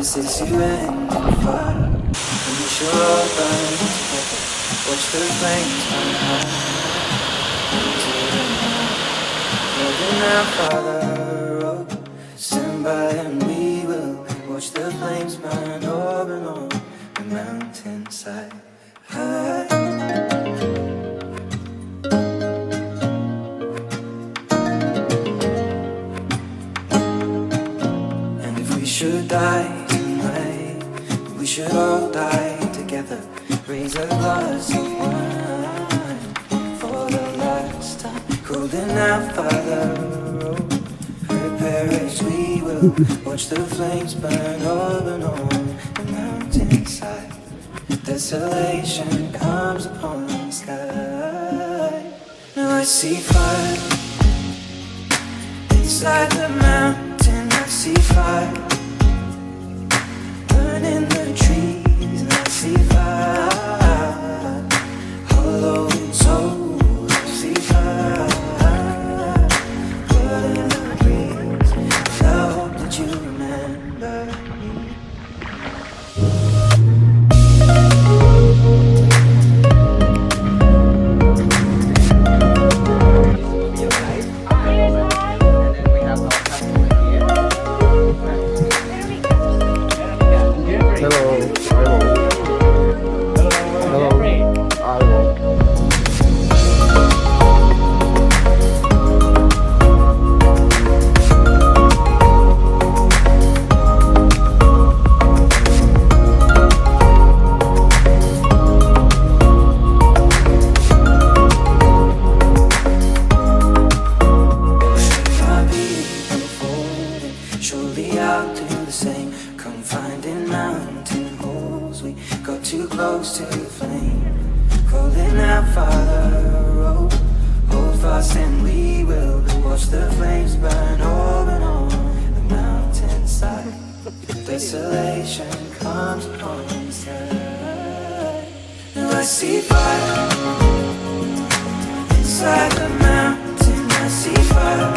This is you and fire. And we should all burn together. Watch the flames burn high. Holding out by the rope. Stand by and we will watch the flames burn over and on the mountainside. High. And if we should die tonight, we should all die together. Raise a glass of wine for the last time. Holding out by the rope. Prepare as we will watch the flames burn over and on the mountainside. Desolation comes upon the sky. Now I see fire inside the mountain. I see fire burning the trees, and I see fire hollow in soul. I see fire burning the breeze. I hope that you remember me. Surely I'll do the same. Confined in mountain holes, we got too close to the flame. Calling out Father, rope, hold fast and we will watch the flames burn over and on the mountainside. Desolation comes upon the sky. Now I see fire inside the mountain. I see fire.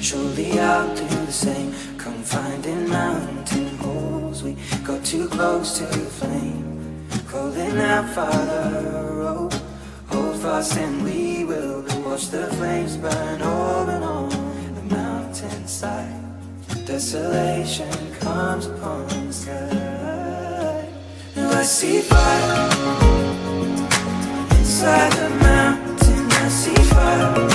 Surely I'll do the same. Confined in mountain holes, we got too close to the flame. Calling out Father, rope, hold fast and we will watch the flames burn over and on the mountainside. Desolation comes upon the sky. Now I see fire inside the mountain. I see fire.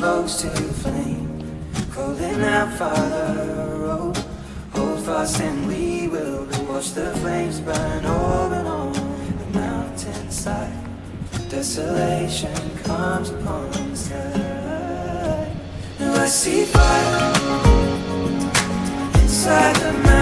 close to the flame, calling out Father, oh, hold fast and we will watch the flames burn open on the mountainside. Desolation comes upon the sky. Now I see fire inside the mountain.